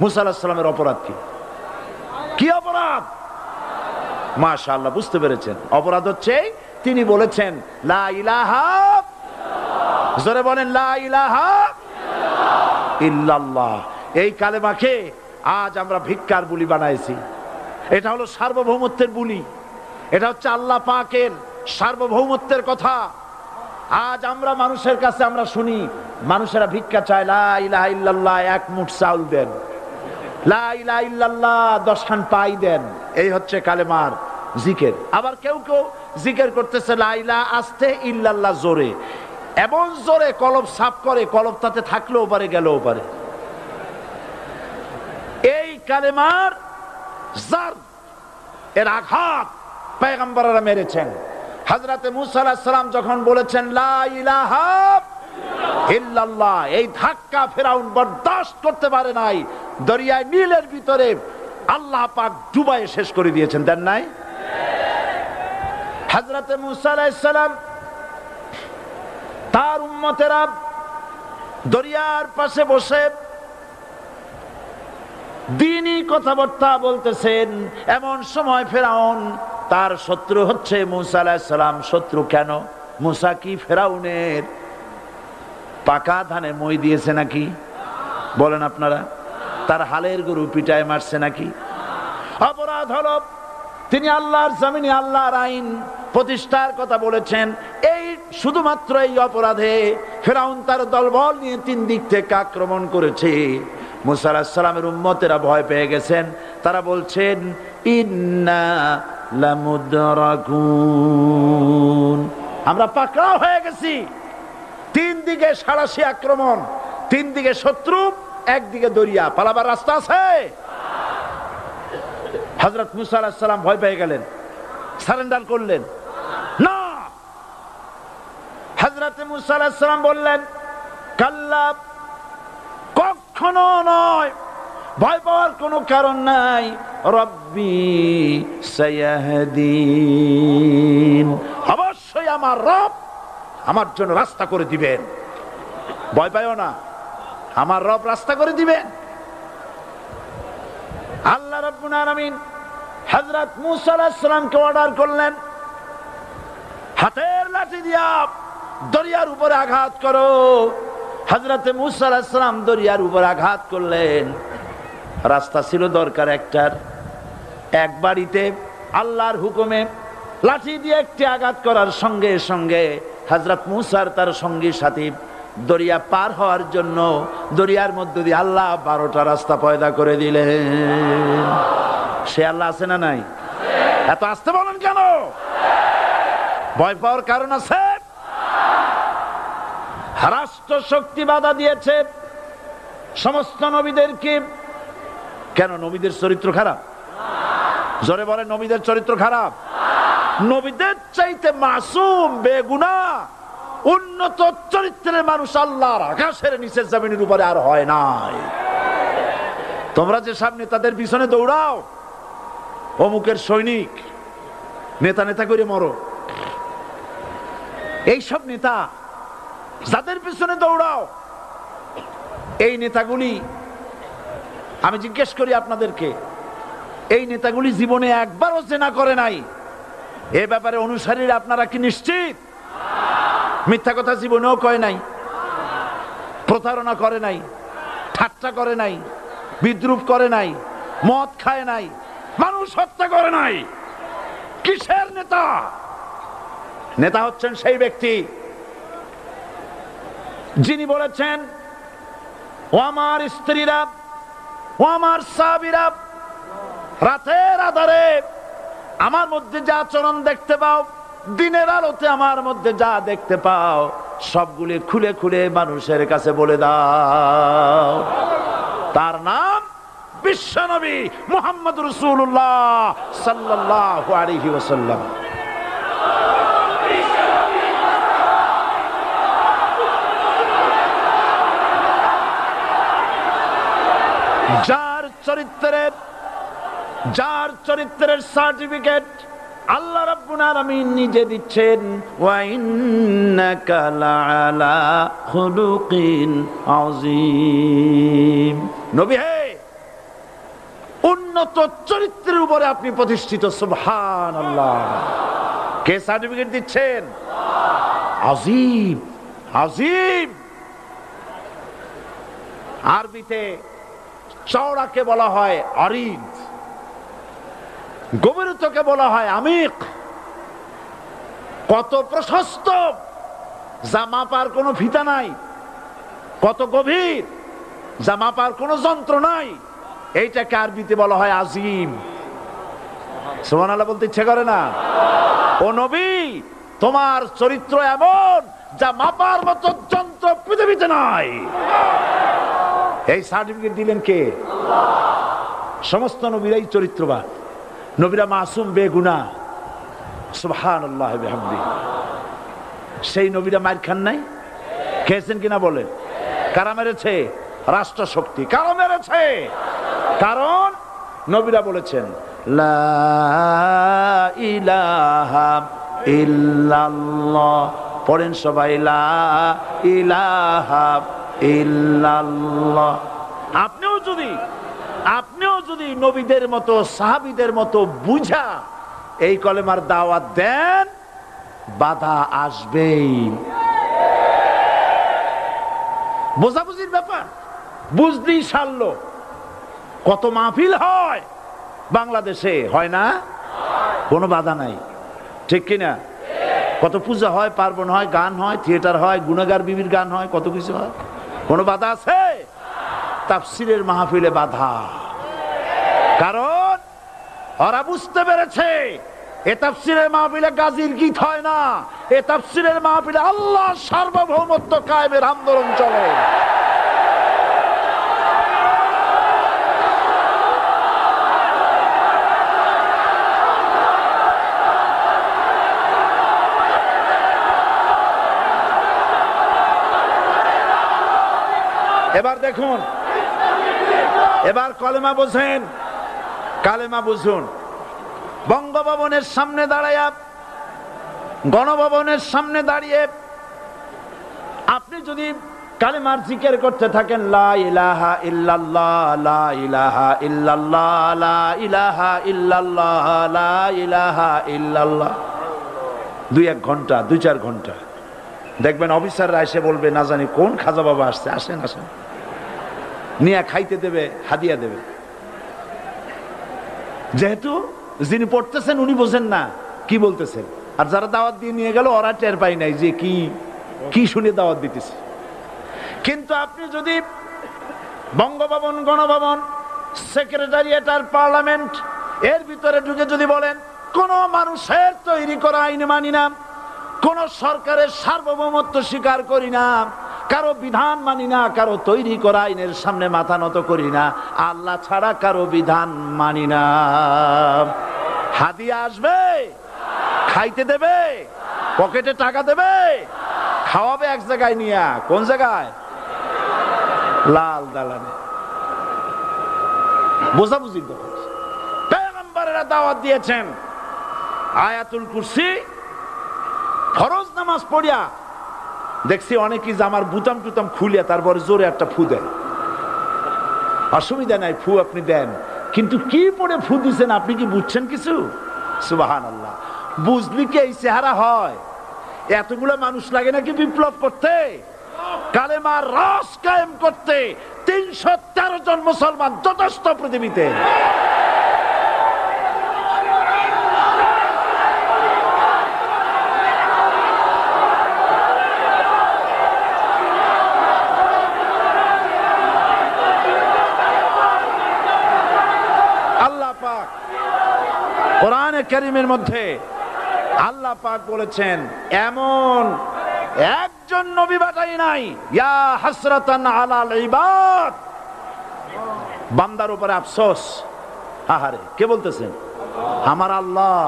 মুসা আলাইহিস সালামের অপরাধ কি? কি অপরাধ? মাশাআল্লাহ, বুঝতে পেরেছেন। অপরাধ হচ্ছে তিনি বলেছেন লা ইলাহা, জোরে বলেন লা ইলাহা ইল্লাল্লাহ। এই কালেমাকে আজ আমরা ভিক্ষার বুলি বানাইছি। এটা হলো সার্বভৌমত্বের বুলি, এটা হচ্ছে আল্লাহ পাকের সার্বভৌমত্বের কথা। আজ আমরা মানুষের কাছে আমরা শুনি, মানুষেরা ভিক্ষা চায়, লা ইলাহা ইল্লাল্লাহ, এক মুঠ চাউল দেন, লা ইলাহা ইল্লাল্লাহ 10 খান পাই দেন। এই হচ্ছে কালেমার জিকির। আবার কেউ কেউ জিকির করতেছে লা ইলাহা আস্তে, ইল্লাল্লাহ জোরে, এমন জোরে কলব সাফ করে, কলব তাতে থাকলেও পারে গেলেও পারে। এই কালেমার জার, এর আঘাত পয়গম্বররা মেরেছেন। হযরতে মুসা আলাইহিস সালাম যখন বলেছেন লা ইলাহা ইল্লাল্লাহ, এই ধাক্কা ফেরাউন বরদাস্ত করতে পারে নাই। দরিয়ায় নীলের ভিতরে আল্লাহ পাক ডুবাইয়ে শেষ করে দিয়েছেন, দেন নাই? হযরতে মুসা আলাইহিস সালাম তার উম্মতেরা দরিয়ার পাশে বসে দ্বীনি কথাবার্তা বলতেছেন। এমন সময় ফেরাউন, তার শত্রু হচ্ছে মুসা আলাইহিস সালাম। শত্রু কেন? মুসা কি ফেরাউনের পাকা ধানে মই দিয়েছে নাকি? বলেন আপনারা। তার হালের গরু পিটায় মারছে নাকি? অপরাধ হলো তিনি আল্লাহর জমিনে আল্লাহর আইন প্রতিষ্ঠার কথা বলেছেন। এই শুধুমাত্র এই অপরাধে ফেরাউন তার দলবল নিয়ে 3 দিক থেকে আক্রমণ করেছে। মুসা আলাইহিস সালামের উম্মতেরা ভয় পেয়ে গেছেন। তারা বলছেন ইন্না লামুদরাকুন, আমরা পাকড়াও হয়ে গেছি। 3 দিকে সাড়াশি আক্রমণ, 3 দিকে শত্রু, একদিকে দরিয়া, পালাবার রাস্তা আছে? হযরত মুসা আলাইহিস সালাম ভয় পেয়ে গেলেন, সারেন্ডার করলেন না। হযরত মুসা আলাইহিস সালাম বললেন কাল্লা, কখনো নয়, ভয় পাওয়ার কোনো কারণ নাই। রব্বি সায়াহদিন, অবশ্যই আমার রব আমার জন্য রাস্তা করে দিবেন। ভয় পাইও না, আমার রব রাস্তা করে দিবেন। আল্লাহ রাব্বুল আলামিন হযরত মুসা আলাইহিস সালামকে অর্ডার করলেন, হাতের লাঠি দিয়া দরিয়ার উপরে আঘাত করো। হযরতে মুসা আলাইহিস সালাম দরিয়ার উপর আঘাত করলেন। রাস্তা ছিল দরকার একটার, এক বাড়িতে আল্লাহর হুকুমে লাঠি দিয়ে একটি আঘাত করার সঙ্গে সঙ্গে হযরত মুসার তার সঙ্গী সাথী দরিয়া পার হওয়ার জন্য দরিয়ার মধ্য দিয়ে আল্লাহ 12টা রাস্তা পয়দা করে দিলেন। সে আল্লাহ আছে না নাই? এত আসতে বলেন কেন? ভয় পাওয়ার কারণ আছে? রাষ্ট্র শক্তি বাধা দিয়েছে সমস্ত নবীদেরকে। কেন নবীদের চরিত্র খারাপ? জোরে বলে, নবীদের চরিত্র খারাপ? নবীদের চাইতে মাসুম বেগুনাহ উন্নত চরিত্রের মানুষ আল্লাহর আকাশের নিচের জমিনের উপরে আর হয় নাই। তোমরা যে সব নেতাদের পিছনে দৌড়াও, অমুকের সৈনিক, নেতা নেতা করে মরো, এইসব নেতা যাদের পিছনে দৌড়াও, এই নেতাগুলি, আমি জিজ্ঞেস করি আপনাদেরকে, এই নেতাগুলি জীবনে একবারও জিনা করে নাই? এ ব্যাপারে অনুসারীরা আপনারা কি নিশ্চিত? মিথ্যা কথা জীবনেও কয় নাই, প্রতারণা করে নাই, ঠাট্টা করে নাই, বিদ্রুপ করে নাই, মদ খায় নাই, মানুষ হত্যা করে নাই। কিসের নেতা? নেতা হচ্ছেন সেই ব্যক্তি যিনি বলেছেন, ও আমার স্ত্রীরা, ও আমার সাহাবীরা, রাতের আধারে আমার মধ্যে যা আচরণ দেখতে পাও, দিনের আলোতে আমার মধ্যে যা দেখতে পাও, সবগুলি খুলে খুলে মানুষের কাছে বলে দাও। তার নাম বিশ্বনবী মুহাম্মদ রাসূলুল্লাহ সাল্লাল্লাহু আলাইহি ওয়াসাল্লাম। যার চরিত্রের সার্টিফিকেট আল্লাহ রাব্বুল আলামিন নিজে দিচ্ছেন, ওয়া ইন্নাকা লাআলা খুলুকিন আযীম। নবী হে, উন্নত চরিত্রের উপরে আপনি প্রতিষ্ঠিত। সুবহানাল্লাহ। কে সার্টিফিকেট দিচ্ছেন? আযীম, আযীম। আরবিতে চওড়াকে বলা হয় আরিদ, গভীরতাকে বলা হয় আমিক। কত প্রশস্ত, যা মাপার কোনো ফিতা নাই, কত গভীর, যা মাপার কোনো যন্ত্র নাই, এইটাকে আরবিতে বলা হয় আজিম। সুবহানাল্লাহ বলতে ইচ্ছে করে না? ও নবী, তোমার চরিত্র এমন যা মাপার মতো যন্ত্র পৃথিবীতে নাই। এই সার্টিফিকেট দিলেন কে? সমস্ত নবীরাই চরিত্রবান, নবীরা মাসুম বেগুনাহ। সুবহানাল্লাহ বিহামদিহি। সেই নবীরা মার খান নাই? খেয়েছেন কিনা বলেন? কারা মেরেছে? রাষ্ট্র শক্তি। কারা মেরেছে? কারণ নবীরা বলেছেন লা ইলাহা ইল্লাল্লাহ। পড়েন সবাই, লা ইলাহা ইল্লাল্লাহ। আপনিও যদি নবীদের মতো, সাহাবীদের মতো বুঝা এই কলেমার দাওয়াত দেন, বাধা আসবেই। বোঝাবুঝির ব্যাপার, বুঝতেই সারলো। কত মাহফিল হয় বাংলাদেশে, হয় না? কোনো বাধা নাই, ঠিক কিনা? কত পূজা হয়, পার্বণ হয়, গান হয়, থিয়েটার হয়, গুনাহগার বিবির গান হয়, কত কিছু হয়। কোনো বাধা আছে? তাফসীরের মাহফিলে বাধা। কারণ ওরা বুঝতে পেরেছে এ তাফসীরের মাহফিলে গাজীর গীত হয় না, এ তাফসীরের মাহফিলে আল্লাহর সার্বভৌমত্ব কায়েমের আন্দোলন চলে। এবার দেখুন, এবার কলেমা বোঝেন, কালেমা বুঝুন। বঙ্গভবনের সামনে দাঁড়াইয়া, গণভবনের সামনে দাঁড়িয়ে আপনি যদি কালেমার জিকির করতে থাকেন, লা ইলাহা ইল্লাল্লাহ, লা ইলাহা ইল্লাল্লাহ, লা ইলাহা ইল্লাল্লাহ, লা ইলাহা ইল্লাল্লাহ, 2-1 ঘন্টা, 2-4 ঘন্টা, দেখবেন অফিসাররা এসে বলবে, না জানি কোন খাজা বাবা আসছে, আসেন আসেন, নিয়ে খাইতে দেবে, হাদিয়া দেবে। যেহেতু যিনি পড়তেছেন উনি বোঝেন না কি বলতেছেন, আর যারা দাওয়াত দিয়ে নিয়ে গেল ওরা টের পায় নাই যে কি কি শুনে দাওয়াত দিতেছে। কিন্তু আপনি যদি বঙ্গভবন, গণভবন, সেক্রেটারিয়েট আর পার্লামেন্ট এর ভিতরে ঢুকে যদি বলেন, কোন মানুষের তৈরি করা আইন মানি না, কোন সরকারের সার্বভৌমত্ব স্বীকার করি না, কারো বিধান মানি না, কারো তৈরি করা আইনের সামনে মাথা নত করি না, আল্লাহ ছাড়া কারো বিধান মানি না। হাদিয়া আসবে, খাইতে দেবে, পকেটে টাকা দেবে, খাওয়াবে এক জায়গায় নিয়ে। কোন জায়গায়? লাল দালানে। বোঝাবুঝি পয়গম্বরেরা দাওয়াত দিয়েছেন আয়াতুল কুরসি ফরজ নামাজ পড়িয়া। দেখছি অনেকেই জামার বুতাম টুতাম খুলিয়া তারপরে জোরে একটা ফু দেন। অসুবিধা নাই, ফু আপনি দেন, কিন্তু কি পড়ে ফু দিচ্ছেন আপনি কি বুঝছেন কিছু? সুবহানাল্লাহ। বুঝলি কি এই চেহারা হয়? এতগুলো মানুষ লাগে নাকি বিপ্লব করতে, কালেমার রস কায়েম করতে? 313 জন মুসলমান যথেষ্ট পৃথিবীতে। আল্লাহ পাক কোরআনে কারীমের মধ্যে আল্লাহ পাক বলেছেন এমন একজন নবী পাঠাই নাই। ইয়া হাসরাতান আলাল ইবাদ, বান্দার উপরে আফসোস। আহারে, কে বলতেছেন? আমার আল্লাহ।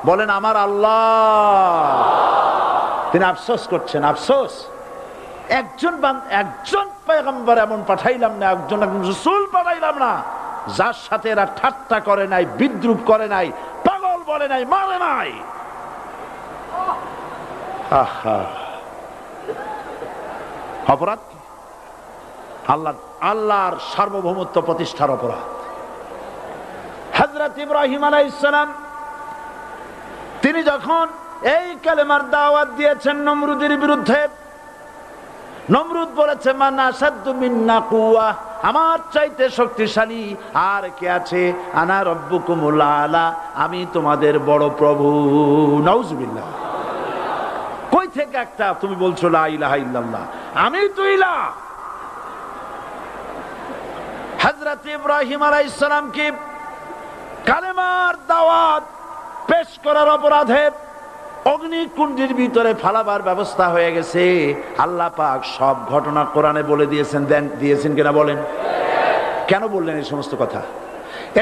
বলেন আমার আল্লাহ। তিনি আফসোস করছেন, আফসোস। একজন পয়গম্বর এমন পাঠাইলাম না, একজন রাসূল পাঠাইলাম না যার সাথে এরা ঠাট্টা করে নাই, বিদ্রুপ করে নাই, পাগল বলে নাই, মারে নাই। আহা, অপরাধ কি? আল্লাহর সার্বভৌমত্ব প্রতিষ্ঠার অপরাধ। হযরত ইব্রাহিম আলাইহিস সালাম তিনি যখন এই কালেমার দাওয়াত দিয়েছেন নমরুদের বিরুদ্ধে, নমরুদ বলেছে মান আসাদ্দু মিন্না কুওয়া, আমার চাইতে শক্তিশালী আর কে আছে? আনা রব্বুকুমুল আলা, আমি তোমাদের বড় প্রভু। নাউজুবিল্লাহ। কই থেকে একটা তুমি বলছো লা ইলাহা ইল্লাল্লাহ, আমি তো ইলাহ। হযরত ইব্রাহিম আলাইহিস সালাম কি কালেমার দাওয়াত পেশ করার অপরাধে অগ্নিকুণ্ডের ভিতরে ফালাবার ব্যবস্থা হয়ে গেছে। আল্লাহ পাক সব ঘটনা কোরআনে বলে দিয়েছেন কিনা বলেন? কেন বললেন এই সমস্ত কথা?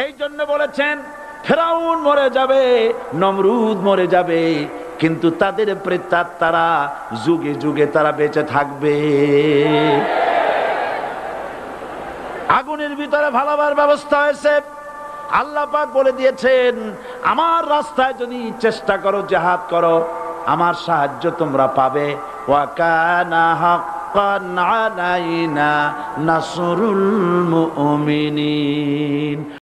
এই জন্য বলেছেন ফেরাউন মরে যাবে, নমরুদ মরে যাবে, কিন্তু তাদের প্রেতাত্মারা যুগে যুগে তারা বেঁচে থাকবে। আগুনের ভিতরে ফালাবার ব্যবস্থা হয়েছে। আল্লাহ পাক বলে দিয়েছেন আমার রাস্তায় যদি চেষ্টা করো, জিহাদ করো, আমার সাহায্য তোমরা পাবে। ওয়া কানা হাক্কান আলাইনা নাসরুল মুমিনিন।